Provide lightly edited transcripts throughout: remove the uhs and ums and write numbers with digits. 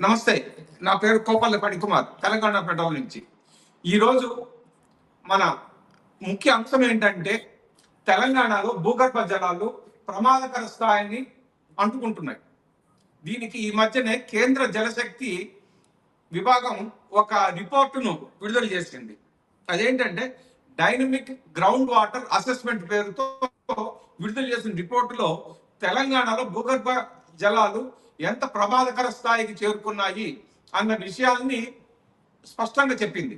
నమస్తే. నా పేరు కోపల్లి ఫణికుమార్, తెలంగాణ ఫెడరల్ నుంచి. ఈరోజు మన ముఖ్య అంశం ఏంటంటే, తెలంగాణలో భూగర్భ జలాలు ప్రమాదకర స్థాయిని అంటుకుంటున్నాయి. దీనికి ఈ మధ్యనే కేంద్ర జలశక్తి విభాగం ఒక రిపోర్టును విడుదల చేసింది. అదేంటంటే డైనమిక్ గ్రౌండ్ వాటర్ అసెస్మెంట్ పేరుతో విడుదల చేసిన రిపోర్టులో తెలంగాణలో భూగర్భ జలాలు ఎంత ప్రమాదకర స్థాయికి చేరుకున్నాయి అన్న విషయాల్ని స్పష్టంగా చెప్పింది.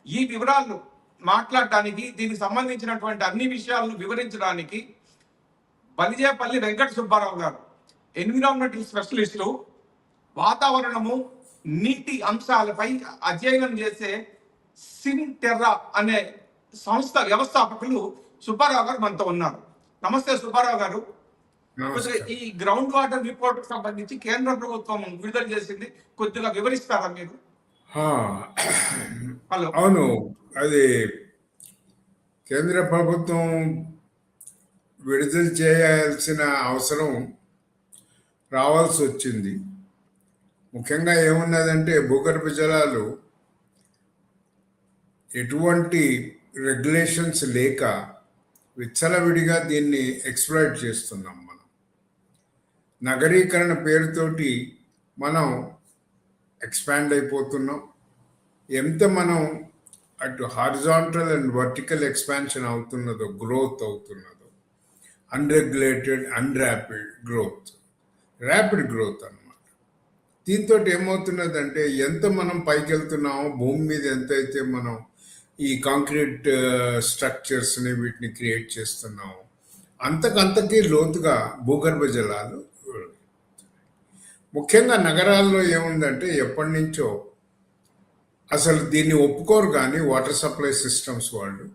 ఈ వివరాలు మాట్లాడటానికి, దీనికి సంబంధించినటువంటి అన్ని విషయాలను వివరించడానికి బలిజేపల్లి వెంకట సుబ్బారావు గారు, ఎన్విరాన్మెంటల్ స్పెషలిస్టు, వాతావరణము నీటి అంశాలపై అధ్యయనం చేసే సిన్టెర్రా అనే సంస్థ వ్యవస్థాపకులు సుబ్బారావు గారు మనతో ఉన్నారు. నమస్తే సుబ్బారావు గారు. ఈ గ్రౌండ్ వాటర్ రిపోర్ట్ సంబంధించి కేంద్ర ప్రభుత్వం విడుదల చేసింది, కొద్దిగా వివరిస్తారా మీరు? హలో. అవును, అది కేంద్ర ప్రభుత్వం విడుదల చేయాల్సిన అవసరం రావాల్సి వచ్చింది. ముఖ్యంగా ఏమున్నదంటే, భూగర్భ జలాలు ఎటువంటి రెగ్యులేషన్స్ లేక విచ్చలవిడిగా దీన్ని ఎక్స్‌ప్లాయిట్ చేస్తున్నాం. మనం నగరీకరణ పేరుతోటి మనం ఎక్స్పాండ్ అయిపోతున్నాం. ఎంత మనం అటు హారిజాంటల్ అండ్ వర్టికల్ ఎక్స్పాన్షన్ అవుతున్నదో, గ్రోత్ అవుతున్నదో, unregulated and rapid growth, rapid growth అన్నమాట. దీంతో ఏమవుతున్నదంటే, ఎంత మనం పైకి వెళ్తున్నామో, భూమి మీద ఎంతైతే మనం ఈ కాంక్రీట్ స్ట్రక్చర్స్ని వీటిని క్రియేట్ చేస్తున్నాము, అంతకంతకీ లోతుగా భూగర్భ జలాలు. ముఖ్యంగా నగరాల్లో ఏముందంటే, ఎప్పటి నుంచో అసలు దీన్ని ఒప్పుకోరు, కానీ వాటర్ సప్లై సిస్టమ్స్ వాళ్ళు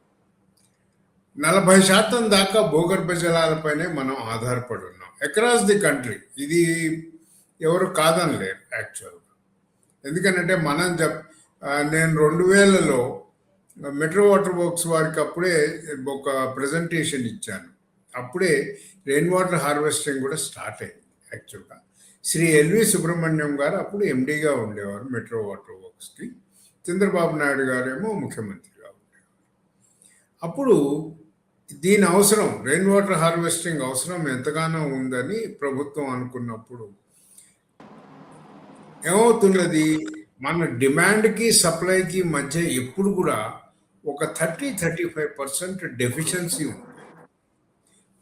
40% దాకా భూగర్భ జలాలపైనే మనం ఆధారపడి ఉన్నాం అక్రాస్ ది కంట్రీ. ఇది ఎవరు కాదనలేరు యాక్చువల్గా. ఎందుకంటే నేను 2000లో మెట్రో వాటర్ వర్క్స్ వారికి అప్పుడే ఒక ప్రజెంటేషన్ ఇచ్చాను. అప్పుడే రెయిన్ వాటర్ హార్వెస్టింగ్ కూడా స్టార్ట్ అయింది. యాక్చువల్గా శ్రీ ఎల్వి సుబ్రహ్మణ్యం గారు అప్పుడు ఎండీగా ఉండేవారు మెట్రో వాటర్ వర్క్స్కి. చంద్రబాబు నాయుడు గారేమో ముఖ్యమంత్రిగా ఉండేవారు. అప్పుడు దీని అవసరం, రెయిన్ వాటర్ హార్వెస్టింగ్ అవసరం ఎంతగానో ఉందని ప్రభుత్వం అనుకున్నప్పుడు ఏమవుతున్నది, మన డిమాండ్కి సప్లైకి మధ్య ఎప్పుడు కూడా ఒక 30-35% డెఫిషియన్సీ ఉంది.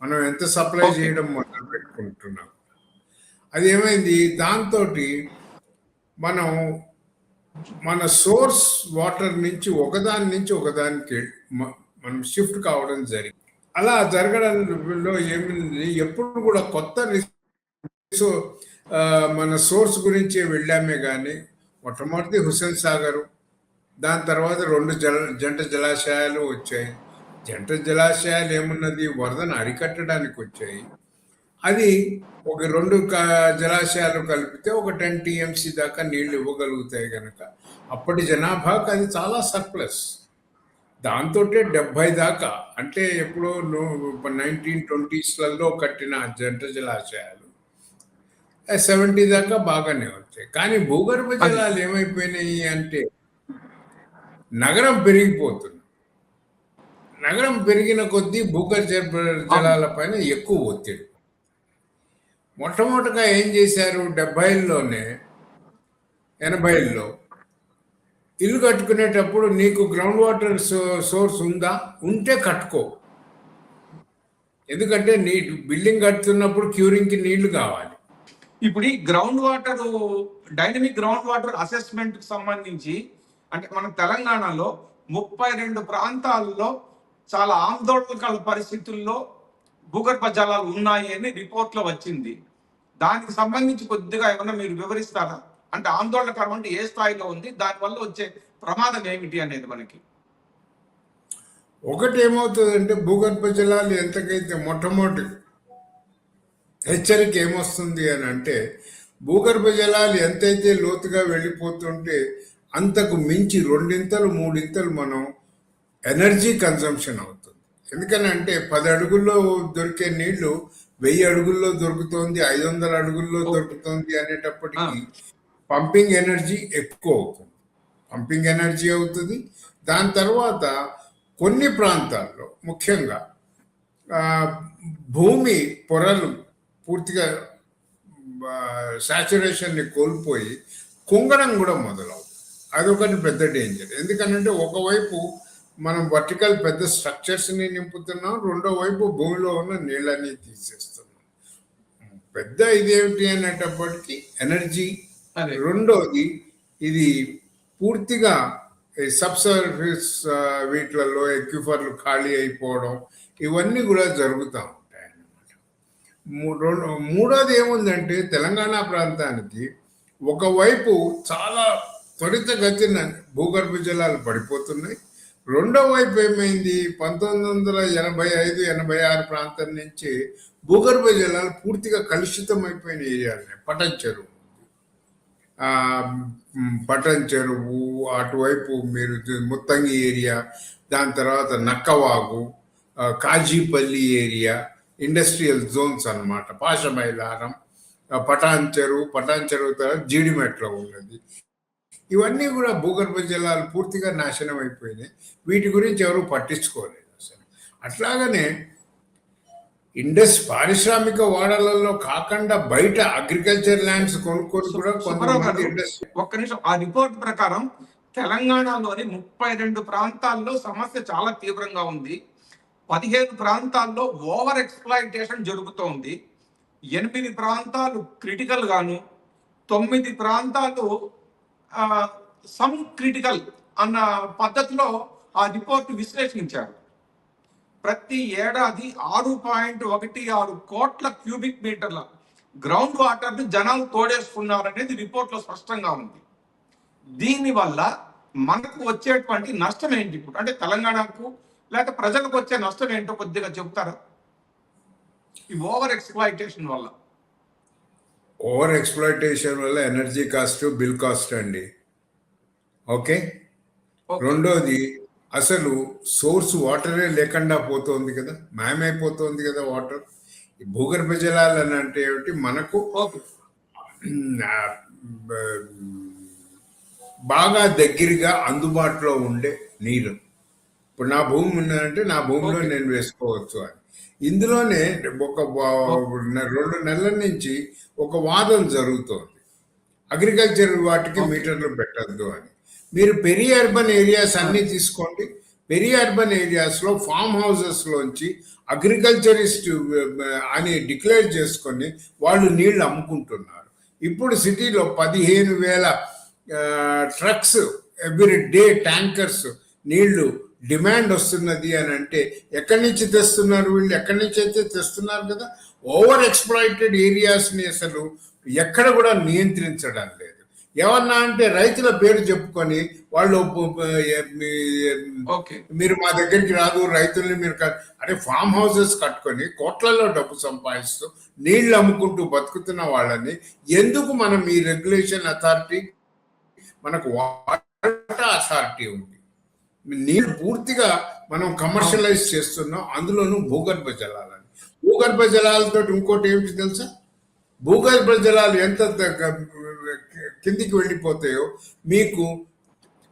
మనం ఎంత సప్లై చేయడం మొదలు పెట్టుకుంటున్నాం. అది ఏమైంది, దాంతో మనం మన సోర్స్ వాటర్ నుంచి ఒకదాని నుంచి ఒకదానికి మనం షిఫ్ట్ కావడం జరిగింది. అలా జరగడంలో ఏమైంది, ఎప్పుడు కూడా కొత్త మన సోర్స్ గురించే వెళ్ళామే కానీ, మొట్టమొదటి హుస్సేన్ సాగరు, దాని తర్వాత 2 జంట జలాశయాలు వచ్చాయి. జంట జలాశయాలు ఏమున్నది, వరదను అరికట్టడానికి వచ్చాయి. అది ఒక 2 జలాశయాలు కలిపితే ఒక 10 TMC దాకా నీళ్లు ఇవ్వగలుగుతాయి కనుక అప్పటి జనాభాకు అది చాలా సర్ప్లస్. దాంతో 70 దాకా, అంటే ఎప్పుడో 1920sలలో కట్టిన జంట జలాశయాలు 70 దాకా బాగానే వచ్చాయి. కానీ భూగర్భ జలాలు ఏమైపోయినాయి అంటే, నగరం పెరిగిపోతుంది. నగరం పెరిగిన కొద్దీ భూగర్భ జలాల పైన ఎక్కువ ఒత్తిడి. మొట్టమొదటిగా ఏం చేశారు, 70లోనే 80లో ఇల్లు కట్టుకునేటప్పుడు నీకు గ్రౌండ్ వాటర్ సోర్స్ ఉందా, ఉంటే కట్టుకో. ఎందుకంటే నీ బిల్డింగ్ కడుతున్నప్పుడు క్యూరింగ్కి నీళ్లు కావాలి. ఇప్పుడు ఈ ground water, dynamic ground water assessment కి సంబంధించి, అంటే మన తెలంగాణలో 32 ప్రాంతాల్లో చాలా ఆందోళనకర పరిస్థితుల్లో భూగర్భ జలాలు ఉన్నాయి అని రిపోర్ట్లో వచ్చింది. దానికి సంబంధించి కొద్దిగా ఏమన్నా మీరు వివరిస్తారా? అంటే ఆందోళనకరం అంటే ఏ స్థాయిలో ఉంది, దానివల్ల వచ్చే ప్రమాదం ఏమిటి అనేది మనకి. ఒకటి ఏమవుతుందంటే, భూగర్భ జలాలు ఎంతకైతే మొట్టమొదటి హెచ్చరిక ఏమొస్తుంది అని అంటే, భూగర్భ జలాలు ఎంతైతే లోతుగా వెళ్ళిపోతుంటే అంతకు మించి 2-3 మనం ఎనర్జీ కన్సంప్షన్ అవుతుంది. ఎందుకనంటే 10 అడుగుల్లో దొరికే నీళ్లు 1000 అడుగుల్లో దొరుకుతోంది, 500 అడుగుల్లో దొరుకుతోంది అనేటప్పటికీ పంపింగ్ ఎనర్జీ ఎక్కువ అవుతుంది. పంపింగ్ ఎనర్జీ అవుతుంది. దాని తర్వాత కొన్ని ప్రాంతాల్లో ముఖ్యంగా ఆ, భూమి పొరలు పూర్తిగా సాచురేషన్ని కోల్పోయి కుంగడం కూడా మొదలవుతుంది. అదొకటి పెద్ద డేంజర్. ఎందుకంటే ఒకవైపు మనం వర్టికల్ పెద్ద స్ట్రక్చర్స్ని నింపుతున్నాం, రెండో వైపు భూమిలో ఉన్న నీళ్ళని తీసేస్తున్నాం. పెద్ద ఇదేమిటి అనేటప్పటికీ ఎనర్జీ. అదే రెండోది ఇది పూర్తిగా సబ్సర్ఫేస్ వీటిలలో ఎక్విఫర్లు ఖాళీ అయిపోవడం, ఇవన్నీ కూడా జరుగుతూ ఉంటాయి అన్నమాట. మూడోది ఏముందంటే తెలంగాణ ప్రాంతానికి ఒకవైపు చాలా త్వరితగతిన భూగర్భ జలాలు పడిపోతున్నాయి. రెండో వైపు ఏమైంది, 1985-86 ప్రాంతం నుంచి భూగర్భ జలాలు పూర్తిగా కలుషితమైపోయిన ఏరియాలు. పటన్ చెరువు అటువైపు మీరు ముత్తంగి ఏరియా, దాని తర్వాత Nakkavagu, Kazipally area, industrial Jones అన్నమాట. పాషమైలారం, పటాన్ చెరువు తర్వాత జీడిమెట్లో ఉన్నది. ఇవన్నీ కూడా భూగర్భ జలాలు పూర్తిగా నాశనం అయిపోయినాయి. వీటి గురించి ఎవరు పట్టించుకోలేదు అసలు. అట్లాగనే పారిశ్రామిక వాడలలో కాకుండా బయట అగ్రికల్చర్ ల్యాండ్స్ కొనుక్కొని కూడా కొంతమంది ఒక్క నిమిషం. ఆ రిపోర్ట్ ప్రకారం తెలంగాణలోని 32 ప్రాంతాల్లో సమస్య చాలా తీవ్రంగా ఉంది. 15 ప్రాంతాల్లో ఓవర్ ఎక్స్ప్లాయిటేషన్ జరుగుతోంది. 8 ప్రాంతాలు క్రిటికల్ గాను, 9 ప్రాంతాలు సమ్ క్రిటికల్ అన్న పద్ధతిలో ఆ రిపోర్ట్ విశ్లేషించారు. ప్రతి ఏడాది 6.16 కోట్ల క్యూబిక్ మీటర్ల గ్రౌండ్ వాటర్ని జనాలు తోడేసుకున్నారనేది రిపోర్ట్లో స్పష్టంగా ఉంది. దీనివల్ల మనకు వచ్చేటువంటి నష్టం ఏంటి ఇప్పుడు, అంటే తెలంగాణకు లేక ప్రజలకు వచ్చే నష్టం ఏంటో కొద్దిగా చెప్తారా? ఈ ఓవర్ ఎక్స్ప్లాయిటేషన్ వల్ల ఎనర్జీ కాస్ట్, బిల్ కాస్ట్ అండి. ఓకే. రెండోది అసలు సోర్స్ వాటరే లేకుండా పోతుంది కదా, మాయమైపోతుంది కదా వాటర్. ఈ భూగర్భ జలాలు అని అంటే ఏమిటి, మనకు బాగా దగ్గరగా అందుబాటులో ఉండే నీరు. ఇప్పుడు నా భూమి ఉన్నదంటే నా భూమిలో నేను వేసుకోవచ్చు అని. ఇందులోనే ఒక 2 నెలల నుంచి ఒక వాదన జరుగుతోంది, అగ్రికల్చర్ వాటికి మీటర్లు పెట్టద్దు అని. మీరు పెరి అర్బన్ ఏరియాస్ అన్ని తీసుకోండి. పెరి అర్బన్ ఏరియాస్లో ఫామ్ హౌసెస్లోంచి అగ్రికల్చరిస్ట్ అని డిక్లేర్ చేసుకొని వాళ్ళు నీళ్లు అమ్ముకుంటున్నారు. ఇప్పుడు సిటీలో 15,000 ట్రక్స్ ఎవ్రీ డే, ట్యాంకర్స్ నీళ్లు డిమాండ్ వస్తున్నది అని అంటే ఎక్కడి నుంచి తెస్తున్నారు వీళ్ళు? ఎక్కడి నుంచి అయితే తెస్తున్నారు కదా. ఓవర్ ఎక్స్ప్లాయిటెడ్ ఏరియాస్ని అసలు ఎక్కడ కూడా నియంత్రించడం లేదు. ఏమన్నా అంటే రైతుల పేరు చెప్పుకొని వాళ్ళు మీరు మా దగ్గరికి రాదు, రైతుల్ని మీరు అంటే ఫామ్ హౌసెస్ కట్టుకొని కోట్లలో డబ్బు సంపాదిస్తూ నీళ్లు అమ్ముకుంటూ బతుకుతున్న వాళ్ళని ఎందుకు మనం ఈ రెగ్యులేషన్ అథారిటీ, మనకు వాటర్ అథారిటీ ఉంది, నీళ్ళు పూర్తిగా మనం కమర్షియలైజ్ చేస్తున్నాం, అందులోనూ భూగర్భ జలాలని. భూగర్భ జలాలతో ఇంకోటి ఏమిటి తెలుసా, భూగర్భ జలాలు ఎంత కిందికి వెళ్ళిపోతాయో మీకు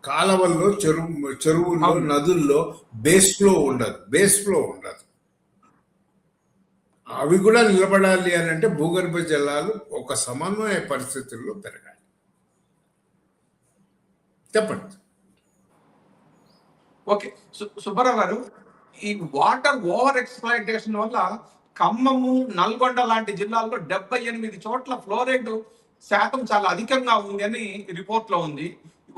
కాలవల్లో, చెరువుల్లో, నదుల్లో బేస్ ఫ్లో ఉండదు. అవి కూడా నిలబడాలి అని అంటే భూగర్భ జలాలు ఒక సమన్వయ పరిస్థితుల్లో పెరగాలి. చెప్పండి. ఓకే సుబ్బారావు గారు, ఈ వాటర్ ఓవర్ ఎక్స్ప్లాయిటేషన్ వల్ల ఖమ్మము, నల్గొండ లాంటి జిల్లాల్లో 78 చోట్ల ఫ్లోరైడ్ శాతం చాలా అధికంగా ఉంది అని రిపోర్ట్ లో ఉంది.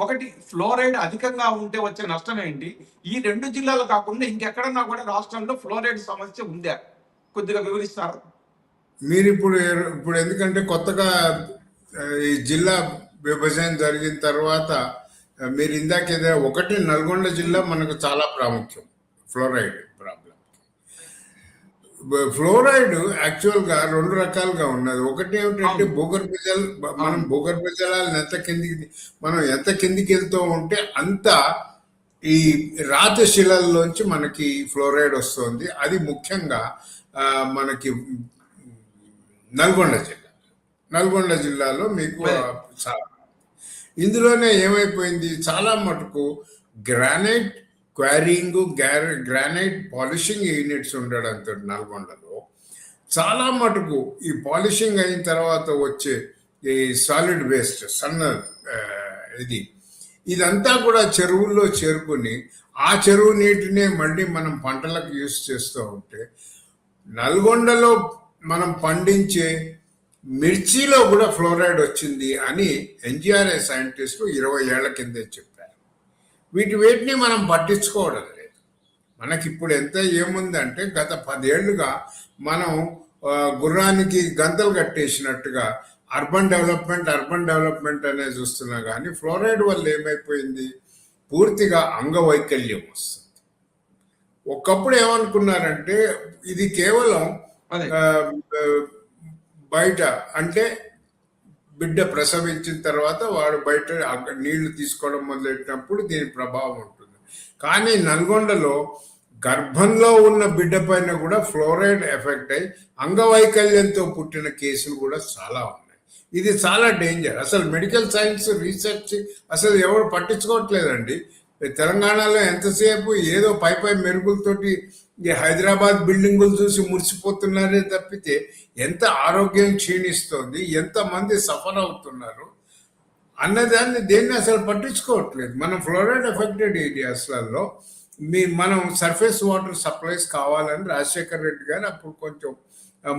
ఒకటి, ఫ్లోరైడ్ అధికంగా ఉంటే వచ్చే నష్టం ఏంటి? ఈ 2 జిల్లాలు కాకుండా ఇంకెక్కడన్నా కూడా రాష్ట్రంలో ఫ్లోరైడ్ సమస్య ఉందా? కొద్దిగా వివరిస్తారా? మీరు ఇప్పుడు ఎందుకంటే కొత్తగా ఈ జిల్లా విభజన జరిగిన తర్వాత మీరు ఇందాక ఒకటి, నల్గొండ జిల్లా మనకు చాలా ప్రాముఖ్యం ఫ్లోరైడ్ ప్రాబ్లం. ఫ్లోరైడ్ యాక్చువల్గా 2 రకాలుగా ఉన్నది. ఒకటి ఏమిటంటే భూగర్భ జల, మనం భూగర్భ జలాలను ఎంత కిందికి వెళ్తూ ఉంటే అంత ఈ రాతి శిలల్లోంచి మనకి ఫ్లోరైడ్ వస్తుంది. అది ముఖ్యంగా మనకి నల్గొండ జిల్లాలో మీకు ఇందులోనే ఏమైపోయింది, చాలా మటుకు granite quarrying, granite polishing units ఉండడంతో నల్గొండలో చాలా మటుకు ఈ పాలిషింగ్ అయిన తర్వాత వచ్చే ఈ సాలిడ్ వేస్ట్ సన్న ఆ, ఇది ఇదంతా కూడా చెరువుల్లో చేరుకుని ఆ చెరువు నీటినే మళ్ళీ మనం పంటలకు యూస్ చేస్తూ ఉంటే నల్గొండలో మనం పండించే మిర్చిలో కూడా ఫ్లోరైడ్ వచ్చింది అని ఎన్జిఆర్ఐ సైంటిస్టులు 20 ఏళ్ల కిందే చెప్పారు. వీటిని మనం పట్టించుకోవడం లేదు. మనకి ఇప్పుడు ఎంత ఏముందంటే గత 10 ఏళ్లుగా మనం గుర్రానికి గంతలు కట్టేసినట్టుగా అర్బన్ డెవలప్మెంట్ అనేది చూస్తున్నా కానీ ఫ్లోరైడ్ వల్ల ఏమైపోయింది, పూర్తిగా అంగవైకల్యం వస్తుంది. ఒకప్పుడు ఏమనుకున్నారంటే ఇది కేవలం అదే ఆ, ఆ, బయట అంటే బిడ్డ ప్రసవించిన తర్వాత వాడు బయట నీళ్లు తీసుకోవడం మొదలెట్టినప్పుడు దీని ప్రభావం ఉంటుంది. కానీ నల్గొండలో గర్భంలో ఉన్న బిడ్డ పైన కూడా ఫ్లోరైడ్ ఎఫెక్ట్ అయి అంగవైకల్యంతో పుట్టిన కేసులు కూడా చాలా ఉన్నాయి. ఇది చాలా డేంజర్. అసలు మెడికల్ సైన్స్ రీసెర్చ్ అసలు ఎవరు పట్టించుకోవట్లేదండి. తెలంగాణలో ఎంతసేపు ఏదో పై మెరుగులతోటి ఈ హైదరాబాద్ బిల్డింగులు చూసి మురిసిపోతున్నారే తప్పితే ఎంత ఆరోగ్యం క్షీణిస్తోంది, ఎంతమంది సఫర్ అవుతున్నారు అన్నదాన్ని దేన్ని అసలు పట్టించుకోవట్లేదు. మనం ఫ్లోరైడ్ ఎఫెక్టెడ్ ఏరియాస్లలో మనం సర్ఫేస్ వాటర్ సప్లైస్ కావాలని రాజశేఖర్ రెడ్డి గారు అప్పుడు కొంచెం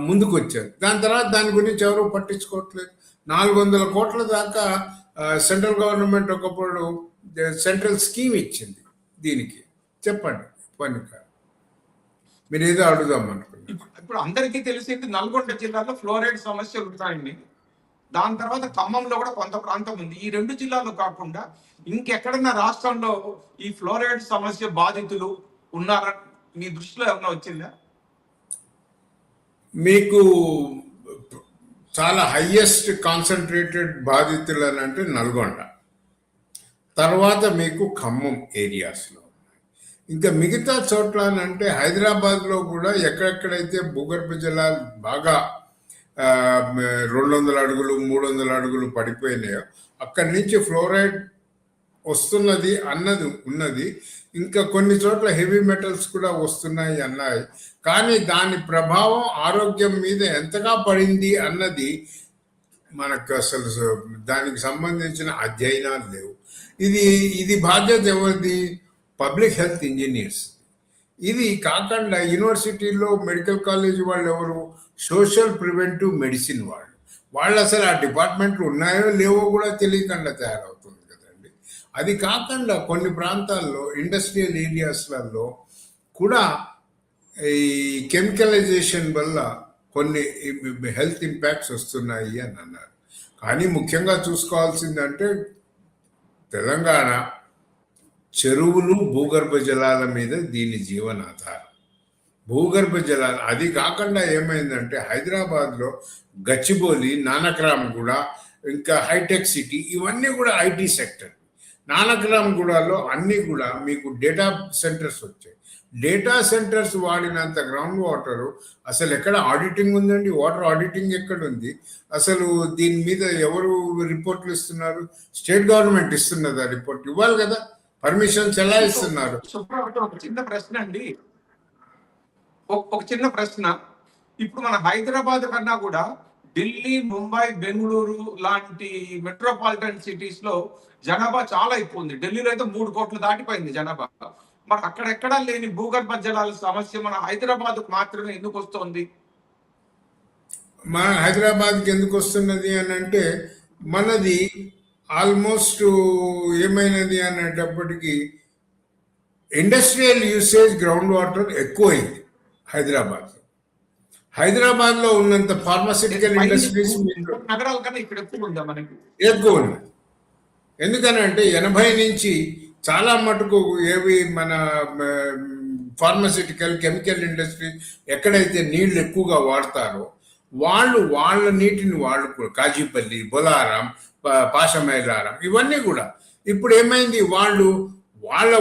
ముందుకు వచ్చారు. దాని తర్వాత దాని గురించి ఎవరు పట్టించుకోవట్లేదు. 400 కోట్ల దాకా సెంట్రల్ గవర్నమెంట్ ఒకప్పుడు సెంట్రల్ స్కీమ్ ఇచ్చింది దీనికి. చెప్పండి పని మీరు ఏదో అడుగుదాం అనుకున్నారు. ఇప్పుడు అందరికీ తెలిసింది నల్గొండ జిల్లాలో ఫ్లోరైడ్ సమస్యలు ఉంటాయండి. దాని తర్వాత ఖమ్మంలో కూడా కొంత ప్రాంతం ఉంది. ఈ 2 జిల్లాలు కాకుండా ఇంకెక్కడన్నా రాష్ట్రంలో ఈ ఫ్లోరైడ్ సమస్య బాధితులు ఉన్నారా? మీ దృష్టిలో ఏమన్నా వచ్చిందా? మీకు చాలా హైయెస్ట్ కాన్సన్ట్రేటెడ్ బాధితులు అని అంటే నల్గొండ, తర్వాత మీకు ఖమ్మం ఏరియాస్లో. ఇంకా మిగతా చోట్ల అంటే హైదరాబాద్లో కూడా ఎక్కడెక్కడైతే భూగర్భ జలాలు బాగా 200 అడుగులు 300 అడుగులు పడిపోయినాయో అక్కడి నుంచి ఫ్లోరైడ్ వస్తున్నది అన్నది ఉన్నది. ఇంకా కొన్ని చోట్ల హెవీ మెటల్స్ కూడా వస్తున్నాయి అన్నాయి. కానీ దాని ప్రభావం ఆరోగ్యం మీద ఎంతగా పడింది అన్నది మనకు అసలు దానికి సంబంధించిన అధ్యయనాలు లేవు. ఇది బాధ్యత ఎవరిది? Public health engineers. ఇది కాకుండా యూనివర్సిటీలో మెడికల్ కాలేజ్ వాళ్ళు ఎవరు? సోషల్ ప్రివెంటివ్ మెడిసిన్ వాళ్ళు అసలు ఆ డిపార్ట్మెంట్లు ఉన్నాయో లేవో కూడా తెలియకుండా తయారవుతుంది కదండి. అది కాకుండా కొన్ని ప్రాంతాల్లో ఇండస్ట్రియల్ ఏరియాస్లలో కూడా ఈ కెమికలైజేషన్ వల్ల కొన్ని హెల్త్ ఇంపాక్ట్స్ వస్తున్నాయి అని అన్నారు. కానీ ముఖ్యంగా చూసుకోవాల్సిందంటే తెలంగాణ చెరువులు భూగర్భ జలాల మీద దీని జీవనాధారం. భూగర్భ జలాలు అది కాకుండా ఏమైందంటే హైదరాబాద్లో గచ్చిబౌలి, నానక్రామ్గూడ, ఇంకా హైటెక్ సిటీ ఇవన్నీ కూడా ఐటీ సెక్టర్. నానక్రామ్గూడలో అన్నీ కూడా మీకు డేటా సెంటర్స్ వచ్చాయి. డేటా సెంటర్స్ వాడినంత గ్రౌండ్ వాటర్ అసలు ఎక్కడ ఆడిటింగ్ ఉందండి? వాటర్ ఆడిటింగ్ ఎక్కడ ఉంది? అసలు దీని మీద ఎవరు రిపోర్ట్లు ఇస్తున్నారు? స్టేట్ గవర్నమెంట్ ఇస్తున్నదా రిపోర్ట్? ఇవ్వాలి కదా. పర్మిషన్స్ ఎలా ఇస్తున్నారు? ఒక చిన్న ప్రశ్న అండి, ఒక చిన్న ప్రశ్న. ఇప్పుడు మన హైదరాబాద్ కన్నా కూడా ఢిల్లీ, ముంబై, బెంగళూరు లాంటి మెట్రోపాలిటన్ సిటీస్ లో జనాభా చాలా ఎక్కువ ఉంది. ఢిల్లీలో అయితే 3 కోట్లు దాటిపోయింది జనాభా. మరి అక్కడెక్కడా లేని భూగర్భ జలాల సమస్య మన హైదరాబాద్ మాత్రమే ఎందుకు వస్తుంది? మన హైదరాబాద్కి ఎందుకు వస్తున్నది అని అంటే మనది ఆల్మోస్ట్ ఏమైనది అనేటప్పటికీ ఇండస్ట్రియల్ యూసేజ్ గ్రౌండ్ వాటర్ ఎక్కువైంది హైదరాబాద్లో ఉన్నంత ఫార్మాసిటికల్ ఇండస్ట్రీస్ నగరాల కన్నా ఇక్కడ ఎక్కువ ఉందా మనకి? ఎక్కువ ఉంది. ఎందుకనంటే 80 నుంచి చాలా మటుకు ఏవి మన ఫార్మాసిటికల్ కెమికల్ ఇండస్ట్రీ ఎక్కడైతే నీళ్లు ఎక్కువగా వాడతారో వాళ్ళ నీటిని వాళ్ళు కాజీపల్లి, బొలారం, పాషమైలారం ఇవన్నీ కూడా ఇప్పుడు ఏమైంది, వాళ్ళ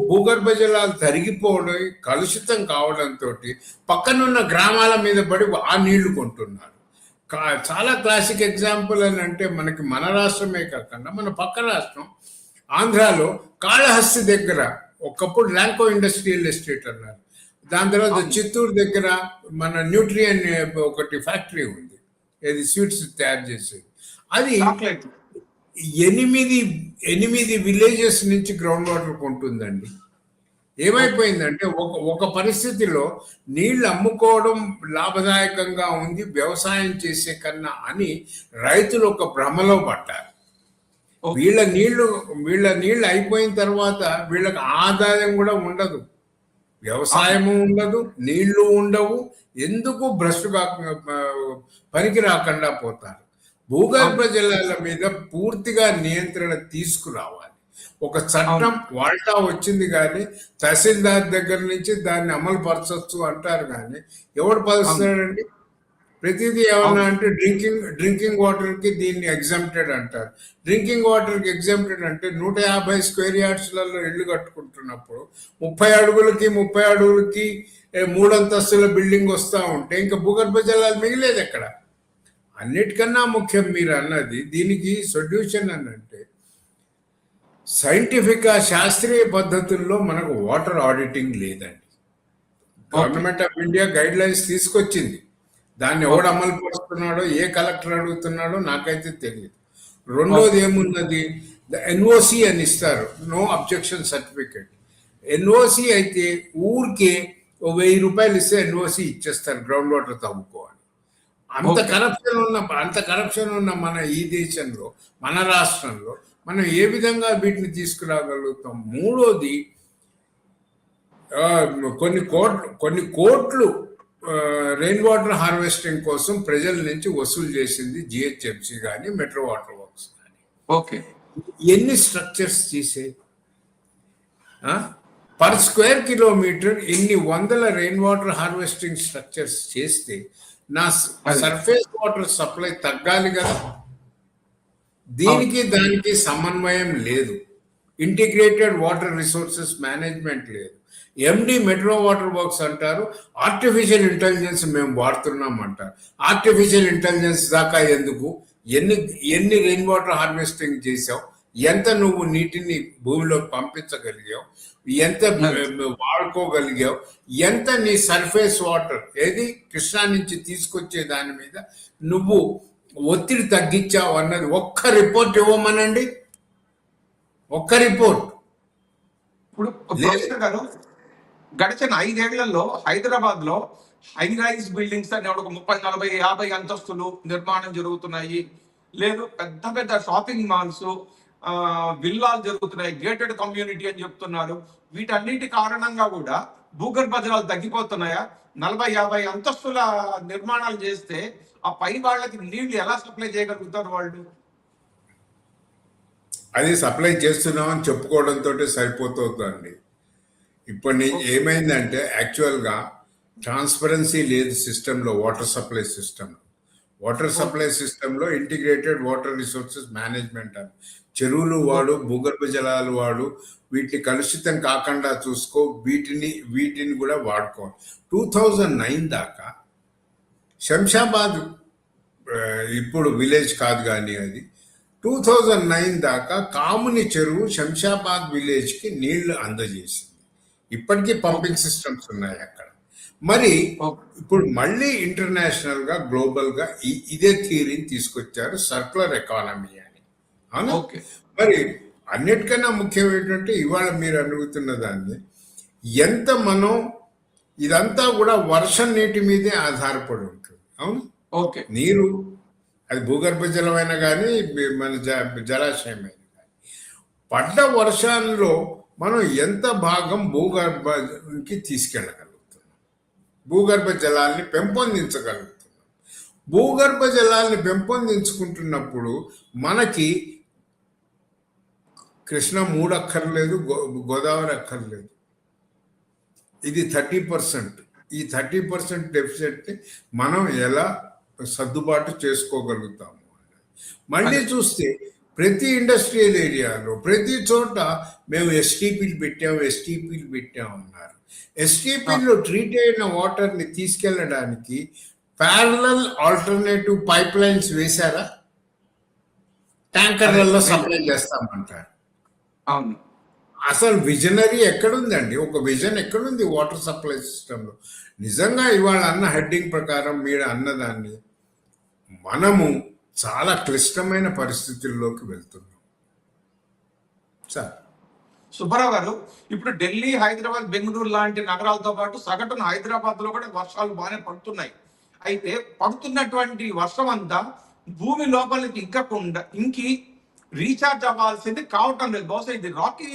భూగర్భ జలాలు తరిగిపోవడం, కలుషితం కావడంతో పక్కనున్న గ్రామాల మీద పడి ఆ నీళ్లు కొంటున్నారు. చాలా క్లాసిక్ ఎగ్జాంపుల్ అని అంటే మనకి మన రాష్ట్రమే కాకుండా మన పక్క రాష్ట్రం ఆంధ్రాలో కాళహస్తి దగ్గర ఒకప్పుడు ల్యాంకో ఇండస్ట్రియల్ ఎస్టేట్ అన్నారు. దాని తర్వాత చిత్తూరు దగ్గర మన న్యూట్రియన్ ఒకటి ఫ్యాక్టరీ ఉంది, ఏది స్వీట్స్ తయారు చేసేది. అది చాక్లెట్. 8 విలేజెస్ నుంచి గ్రౌండ్ వాటర్ కొంటుందండి. ఏమైపోయిందంటే ఒక పరిస్థితిలో నీళ్లు అమ్ముకోవడం లాభదాయకంగా ఉంది వ్యవసాయం చేసే కన్నా అని రైతులు ఒక భ్రమలో పడ్డారు. వీళ్ళ నీళ్లు అయిపోయిన తర్వాత వీళ్ళకి ఆదాయం కూడా ఉండదు, వ్యవసాయము ఉండదు, నీళ్లు ఉండవు, ఎందుకు భ్రష్టుగా పనికి రాకుండా పోతారు. భూగర్భ జలాల మీద పూర్తిగా నియంత్రణ తీసుకురావాలి. ఒక చట్టం వాల్టా వచ్చింది కానీ తహసీల్దార్ దగ్గర నుంచి దాన్ని అమలు పరచవచ్చు అంటారు కానీ ఎవడు పరుస్తాడండి? ప్రతిదీ ఏమన్నా అంటే డ్రింకింగ్ వాటర్ కి దీన్ని ఎగ్జామ్టెడ్ అంటారు. డ్రింకింగ్ వాటర్ కి ఎగ్జామ్టెడ్ అంటే 150 స్క్వేర్ యార్డ్స్లలో ఇల్లు కట్టుకుంటున్నప్పుడు 30 అడుగులకి 3 అంతస్తుల బిల్డింగ్ వస్తూ ఉంటే ఇంకా భూగర్భ జలాలు మిగిలేదు ఎక్కడ? అన్నిటికన్నా ముఖ్యం మీరు అన్నది, దీనికి సొల్యూషన్ అని అంటే సైంటిఫిక్ శాస్త్రీయ పద్ధతుల్లో మనకు వాటర్ ఆడిటింగ్ లేదండి. Government of India guide lines తీసుకొచ్చింది, దాన్ని ఎవడు అమలు పరుస్తున్నాడో ఏ కలెక్టర్ అడుగుతున్నాడో నాకైతే తెలియదు. రెండోది ఏమున్నది, ఎన్ఓసి అని ఇస్తారు, నో అబ్జెక్షన్ సర్టిఫికేట్. ఎన్ఓసి అయితే ఊరికే 1000 రూపాయలు ఇస్తే ఎన్ఓసి ఇచ్చేస్తారు గ్రౌండ్ వాటర్ తవ్వుకోవాలి. అంత కరప్షన్ ఉన్న మన ఈ దేశంలో, మన రాష్ట్రంలో మనం ఏ విధంగా వీటిని తీసుకురాగలుగుతాం? మూడోది, కొన్ని కోట్లు రెయిన్ వాటర్ హార్వెస్టింగ్ కోసం ప్రజల నుంచి వసూలు చేసింది జిహెచ్ఎంసి కానీ మెట్రో వాటర్ వర్క్స్ కానీ. ఓకే, ఎన్ని స్ట్రక్చర్స్ తీసే పర్ స్క్వేర్ కిలోమీటర్ ఎన్ని వందల రెయిన్ వాటర్ హార్వెస్టింగ్ స్ట్రక్చర్స్ చేస్తే నా సర్ఫేస్ వాటర్ సప్లై తగ్గాలి కదా. దీనికి దానికి సమన్వయం లేదు, ఇంటిగ్రేటెడ్ వాటర్ రిసోర్సెస్ మేనేజ్మెంట్ లేదు. ఎండి మెట్రో వాటర్ వర్క్స్ అంటారు ఆర్టిఫిషియల్ ఇంటెలిజెన్స్ మేము వాడుతున్నాం అంటారు. ఆర్టిఫిషియల్ ఇంటెలిజెన్స్ దాకా ఎందుకు? ఎన్ని రెయిన్ వాటర్ హార్వెస్టింగ్ చేసావు, ఎంత నువ్వు నీటిని భూమిలోకి పంపించగలిగావు, ఎంత వాడుకోగలిగావు, ఎంత నీ సర్ఫేస్ వాటర్ ఏది కృష్ణా నుంచి తీసుకొచ్చే దాని మీద నువ్వు ఒత్తిడి తగ్గించావు అన్నది ఒక్క రిపోర్ట్ ఇవ్వమనండి, ఒక్క రిపోర్ట్. ఇప్పుడు ప్రొఫెసర్ గారు, గడిచిన 5 ఏళ్లలో హైదరాబాద్ లో హై రైజ్ బిల్డింగ్స్ అనే ఒక 30, 40, 50 అంతస్తులు నిర్మాణం జరుగుతున్నాయి. లేదు, పెద్ద పెద్ద షాపింగ్ మాల్స్, విల్లాలు జరుగుతున్నాయి, గేటెడ్ కమ్యూనిటీ అని చెప్తున్నారు. వీటన్నిటి కారణంగా కూడా భూగర్భ జలాలు తగ్గిపోతున్నాయా? 40, 50 అంతస్తుల నిర్మాణాలు చేస్తే ఆ పై వాళ్ళకి నీళ్లు ఎలా సప్లై చేయగలుగుతారు వాళ్ళు? అది సప్లై చేస్తున్నామని చెప్పుకోవడంతో సరిపోతుందండి. ఇప్పుడు ఏమైందంటే యాక్చువల్గా ట్రాన్స్పరెన్సీ లేదు సిస్టంలో, వాటర్ సప్లై సిస్టంలో ఇంటిగ్రేటెడ్ వాటర్ రిసోర్సెస్ మేనేజ్మెంట్ అని చెరువులు వాడు, భూగర్భ జలాలు వాడు, వీటిని కలుషితం కాకుండా చూసుకో, వీటిని కూడా వాడుకోవాలి. 2009 దాకా శంషాబాద్, ఇప్పుడు విలేజ్ కాదు కానీ అది 2009 దాకా కాముని చెరువు శంషాబాద్ విలేజ్కి నీళ్లు అందజేసింది. ఇప్పటికీ పంపింగ్ సిస్టమ్స్ ఉన్నాయి అక్కడ. మరి ఇప్పుడు మళ్ళీ ఇంటర్నేషనల్ గా గ్లోబల్ గా ఇదే థియరీని తీసుకొచ్చారు, సర్క్యులర్ ఎకానమీ అని. అవునా? మరి అన్నిటికన్నా ముఖ్యం ఏంటంటే ఇవాళ మీరు అడుగుతున్న దాన్ని ఎంత మనం ఇదంతా కూడా వర్షం నీటి మీదే ఆధారపడి ఉంటుంది. అవును, ఓకే, నీరు అది భూగర్భ జలమైనా కానీ మన జలాశయమైనా కానీ పడ్డ వర్షాల్లో మనం ఎంత భాగం భూగర్భకి తీసుకెళ్ళగలుగుతున్నాం, భూగర్భ జలాల్ని పెంపొందించగలుగుతున్నాం. భూగర్భ జలాల్ని పెంపొందించుకుంటున్నప్పుడు మనకి కృష్ణ 3 అక్కర్లేదు, గోదావరి అక్కర్లేదు. ఇది 30%. ఈ 30% డెఫిసిట్ మనం ఎలా సర్దుబాటు చేసుకోగలుగుతాము. మళ్ళీ చూస్తే ప్రతి ఇండస్ట్రియల్ ఏరియాలో ప్రతి చోట మేము ఎస్టీపీలు పెట్టాము అన్నారు. ఎస్టీపీలో ట్రీట్ అయిన వాటర్ని తీసుకెళ్ళడానికి ప్యారలల్ ఆల్టర్నేటివ్ పైప్ లైన్స్ వేశారా? ట్యాంకర్లలో సప్లై చేస్తామంటారు. అవును. అసలు విజనరీ ఎక్కడుందండి? ఒక విజన్ ఎక్కడుంది వాటర్ సప్లై సిస్టంలో? నిజంగా ఇవాళ అన్న హెడ్డింగ్ ప్రకారం మీరు అన్నదాన్ని మనము చాలా క్లిష్టమైన పరిస్థితుల్లోకి వెళ్తున్నాం సార్. సుబ్బారావు గారు, ఇప్పుడు ఢిల్లీ, హైదరాబాద్, బెంగళూరు లాంటి నగరాలతో పాటు సగటున హైదరాబాద్ లో కూడా వర్షాలు బాగానే పడుతున్నాయి. అయితే పడుతున్నటువంటి వర్షం అంతా భూమి లోపలికి ఇంకి రీఛార్జ్ అవ్వాల్సింది కావటం లేదు. బహుశా ఇది రాకీ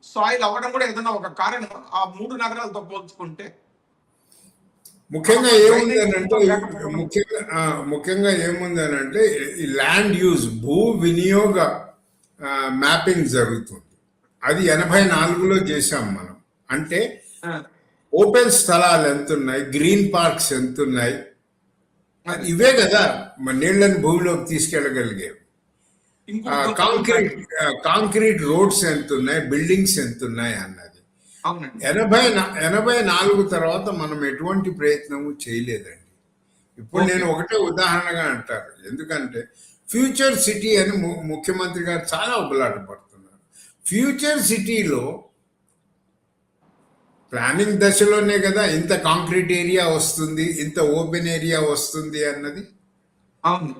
సాయిల్ అవ్వడం కూడా ఏదైనా ఒక కారణం ఆ 3 నగరాలతో పోల్చుకుంటే. ముఖ్యంగా ఏముందనంటే ఈ ల్యాండ్ యూజ్ భూ వినియోగ మ్యాపింగ్ జరుగుతుంది. అది 84లో చేశాం మనం. అంటే ఓపెన్ స్థలాలు ఎంతున్నాయి, గ్రీన్ పార్క్స్ ఎంతున్నాయి, ఇవే కదా నీళ్ళని భూమిలోకి తీసుకెళ్ళగలిగేవి. కాంక్రీట్ రోడ్స్ ఎంతున్నాయి, బిల్డింగ్స్ ఎంతున్నాయి అన్నది. 84 తర్వాత మనం ఎటువంటి ప్రయత్నము చేయలేదండి. ఇప్పుడు నేను ఒకటే ఉదాహరణగా అంటారు, ఎందుకంటే ఫ్యూచర్ సిటీ అని ముఖ్యమంత్రి గారు చాలా ఉబలాట పడుతున్నారు. ఫ్యూచర్ సిటీలో ప్లానింగ్ దశలోనే కదా ఇంత కాంక్రీట్ ఏరియా వస్తుంది, ఇంత ఓపెన్ ఏరియా వస్తుంది అన్నది. అవును.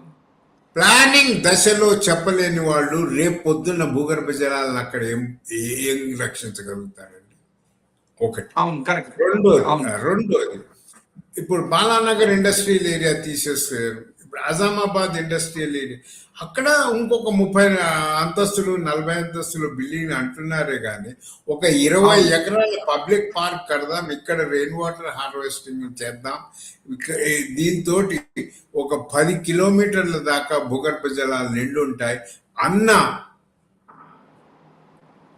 ప్లానింగ్ దశలో చెప్పలేని వాళ్ళు రేపు పొద్దున్న భూగర్భ జలాలను అక్కడ ఏం రక్షించగలుగుతారండి? ఒకటి. రెండోది ఇప్పుడు బాలానగర్ ఇండస్ట్రియల్ ఏరియా తీసేస్తారు. ఇప్పుడు అజామాబాద్ ఇండస్ట్రియల్ ఏరియా అక్కడ ఇంకొక 30 అంతస్తులు 40 అంతస్తులు బిల్డింగ్ అంటున్నారే కానీ ఒక 20 ఎకరాల పబ్లిక్ పార్క్ కడదాం, ఇక్కడ రెయిన్ వాటర్ హార్వెస్టింగ్ చేద్దాం, దీంతో ఒక 10 కిలోమీటర్ల దాకా భూగర్భ జలాలు నిండుంటాయి అన్న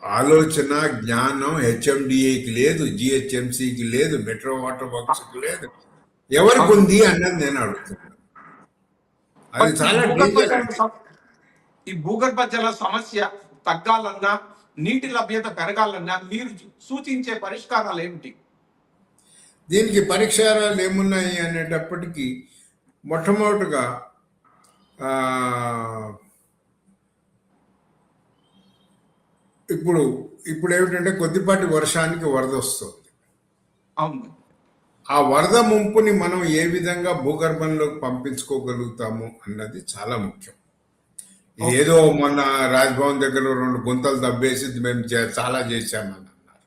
ఆలోచన జ్ఞానం హెచ్ఎండిఏకి లేదు, జిహెచ్ఎంసికి లేదు, మెట్రో వాటర్ వర్క్స్కి లేదు. ఎవరికి ఉంది అన్నది నేను అడుగుతున్నాను. అది చాలా ఈ భూగర్భ జల సమస్య తగ్గాలన్నా, నీటి లభ్యత పెరగాలన్నా మీరు సూచించే పరిష్కారాలు ఏమిటి? దీనికి పరిష్కారాలు ఏమున్నాయి అనేటప్పటికీ మొట్టమొదటిగా ఇప్పుడు ఏమిటంటే కొద్దిపాటి వర్షానికి వరద వస్తుంది. అవును. ఆ వరద ముంపుని మనం ఏ విధంగా భూగర్భంలోకి పంపించుకోగలుగుతాము అన్నది చాలా ముఖ్యం. ఏదో మొన్న రాజ్భవన్ దగ్గర 2 గుంతలు దబ్బేసి మేము చాలా చేశామని అన్నారు.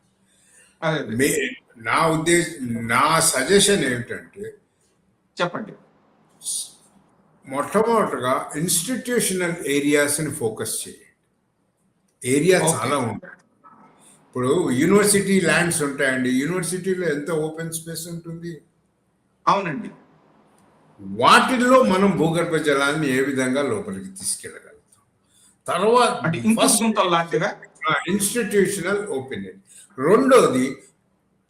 నా సజెషన్ ఏమిటంటే చెప్పండి. మొట్టమొదటిగా ఇన్స్టిట్యూషనల్ ఏరియాస్ని ఫోకస్ చేయండి. ఏరియా చాలా ఉంటాయి. ఇప్పుడు యూనివర్సిటీ ల్యాండ్స్ ఉంటాయండి, యూనివర్సిటీలో ఎంత ఓపెన్ స్పేస్ ఉంటుంది. అవునండి. వాటిల్లో మనం భూగర్భ జలాన్ని ఏ విధంగా లోపలికి తీసుకెళ్ళగలుగుతాం. తర్వాత ఇన్స్టిట్యూషనల్ ఓపెన్ ఏరియా. రెండోది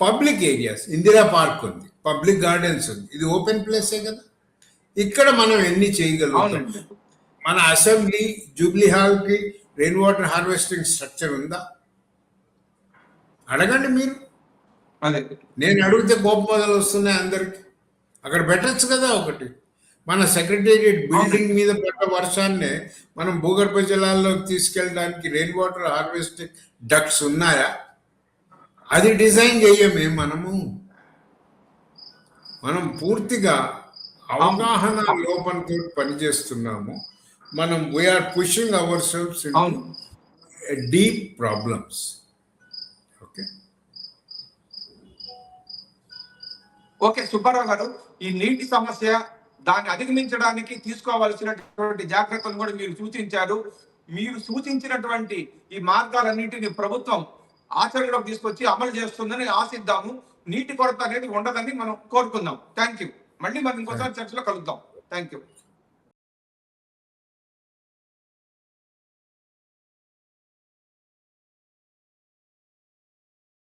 పబ్లిక్ ఏరియాస్. ఇందిరా పార్క్ ఉంది, పబ్లిక్ గార్డెన్స్ ఉంది, ఇది ఓపెన్ ప్లేసే కదా. ఇక్కడ మనం ఎన్ని చేయగలుగుతాం? మన అసెంబ్లీ జూబ్లీ హాల్ కి రెయిన్ వాటర్ హార్వెస్టింగ్ స్ట్రక్చర్ ఉందా? అడగండి మీరు. నేను అడిగితే కోపం మొదలు వస్తున్నాయి అందరికి. అక్కడ పెట్టచ్చు కదా ఒకటి. మన సెక్రటేరియట్ బిల్డింగ్ మీద పడ్డ వర్షాన్నే మనం భూగర్భ జలాల్లోకి తీసుకెళ్ళడానికి రెయిన్ వాటర్ హార్వెస్టింగ్ డక్ట్స్ ఉన్నాయా? అది డిజైన్ చేయమే మనం పూర్తిగా అవగాహన లోపంతో పనిచేస్తున్నాము. మనం we are pushing our selves in deep problems. Okay Subbarao గారు, ఈ నీటి సమస్య దాన్ని అధిగమించడానికి తీసుకోవాల్సినటువంటి జాగ్రత్తలు కూడా మీరు సూచించారు. మీరు సూచించినటువంటి ఈ మార్గాలన్నింటినీ ప్రభుత్వం ఆచరణలోకి తీసుకొచ్చి అమలు చేస్తుందని ఆశిద్దాము. నీటి కొరత అనేది ఉండదని మనం కోరుకుందాం. Thank you. మళ్ళీ మనం ఇంకోసారి చర్చలో కలుద్దాం. Thank you.